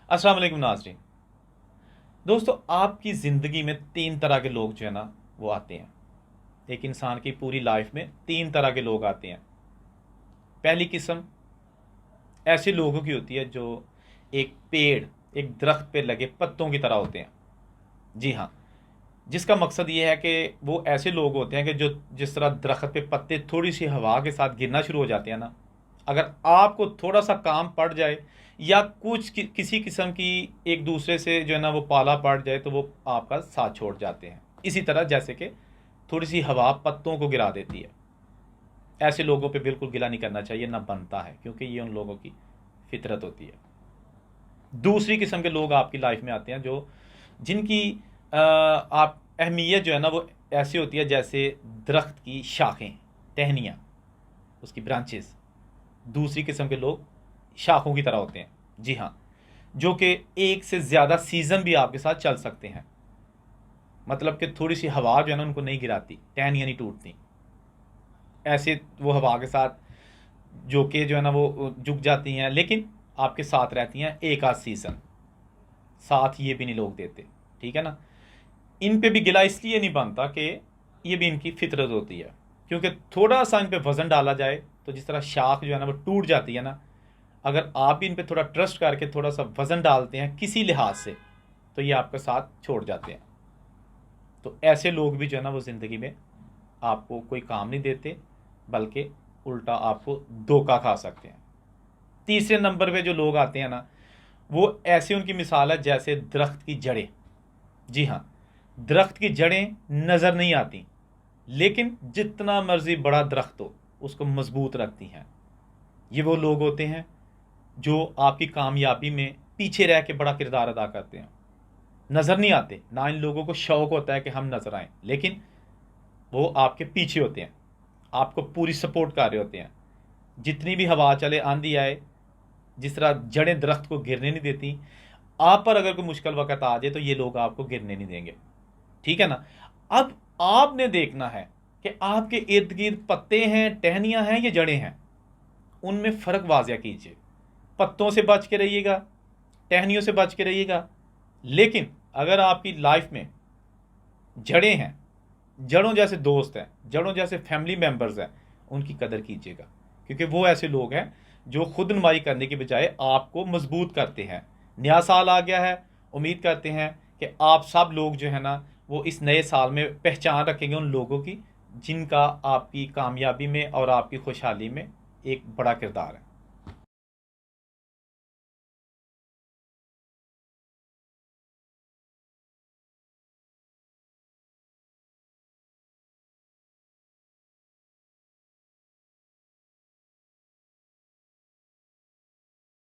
अस्सलाम वालेकुम नाज़रीन। दोस्तों, आपकी ज़िंदगी में तीन तरह के लोग जो है ना वो आते हैं। एक इंसान की पूरी लाइफ में तीन तरह के लोग आते हैं। पहली किस्म ऐसे लोगों की होती है जो एक पेड़, एक दरख्त पे लगे पत्तों की तरह होते हैं। जी हाँ, जिसका मकसद ये है कि वो ऐसे लोग होते हैं कि जो जिस तरह दरख्त पे पत्ते थोड़ी सी हवा के साथ गिरना शुरू हो जाते हैं ना, अगर आपको थोड़ा सा काम पड़ जाए या किसी किस्म की एक दूसरे से जो है ना वो पाला पड़ जाए तो वो आपका साथ छोड़ जाते हैं। इसी तरह जैसे कि थोड़ी सी हवा पत्तों को गिरा देती है। ऐसे लोगों पे बिल्कुल गिला नहीं करना चाहिए, ना बनता है, क्योंकि ये उन लोगों की फितरत होती है। दूसरी किस्म के लोग आपकी लाइफ में आते हैं जो जिनकी आप अहमियत जो है ना वो ऐसी होती है जैसे दरख्त की शाखें, टहनियाँ, उसकी ब्रांचेस। दूसरी किस्म के लोग शाखों की तरह होते हैं। जी हाँ, जो कि एक से ज़्यादा सीज़न भी आपके साथ चल सकते हैं। मतलब कि थोड़ी सी हवा जो है ना उनको नहीं गिराती, टहनियाँ नहीं टूटती। ऐसे वो हवा के साथ जो कि जो है ना वो झुक जाती हैं, लेकिन आपके साथ रहती हैं एक आध सीज़न। साथ ये भी नहीं लोग देते, ठीक है ना। इन पे भी गिला इसलिए नहीं बनता कि ये भी इनकी फितरत होती है, क्योंकि थोड़ा सा इन पे वज़न डाला जाए तो जिस तरह शाख जो है ना वो टूट जाती है ना, अगर आप भी इन पे थोड़ा ट्रस्ट करके थोड़ा सा वज़न डालते हैं किसी लिहाज से, तो ये आपका साथ छोड़ जाते हैं। तो ऐसे लोग भी जो है ना वो ज़िंदगी में आपको कोई काम नहीं देते, बल्कि उल्टा आपको धोखा खा सकते हैं। तीसरे नंबर पे जो लोग आते हैं ना, वो ऐसे उनकी मिसाल है जैसे दरख्त की जड़ें। जी हाँ, दरख्त की जड़ें नज़र नहीं आती, लेकिन जितना मर्जी बड़ा दरख्त हो उसको मजबूत रखती हैं। ये वो लोग होते हैं जो आपकी कामयाबी में पीछे रह के बड़ा किरदार अदा करते हैं। नज़र नहीं आते, ना इन लोगों को शौक होता है कि हम नज़र आएं, लेकिन वो आपके पीछे होते हैं, आपको पूरी सपोर्ट कर रहे होते हैं। जितनी भी हवा चले, आंधी आए, जिस तरह जड़ें दरख्त को गिरने नहीं देती, आप पर अगर कोई मुश्किल वक्त आ जाए तो ये लोग आपको गिरने नहीं देंगे, ठीक है ना। अब आपने देखना है कि आपके इर्द गिर्द पत्ते हैं, टहनियां हैं, ये जड़ें हैं, उनमें फ़र्क वाज़िया कीजिए। पत्तों से बच के रहिएगा, टहनियों से बच के रहिएगा, लेकिन अगर आपकी लाइफ में जड़ें हैं, जड़ों जैसे दोस्त हैं, जड़ों जैसे फैमिली मेम्बर्स हैं, उनकी कदर कीजिएगा, क्योंकि वो ऐसे लोग हैं जो खुद नुमाई करने के बजाय आपको मजबूत करते हैं। नया साल आ गया है, उम्मीद करते हैं कि आप सब लोग जो है ना वो इस नए साल में पहचान रखेंगे उन लोगों की जिनका आपकी कामयाबी में और आपकी खुशहाली में एक बड़ा किरदार है।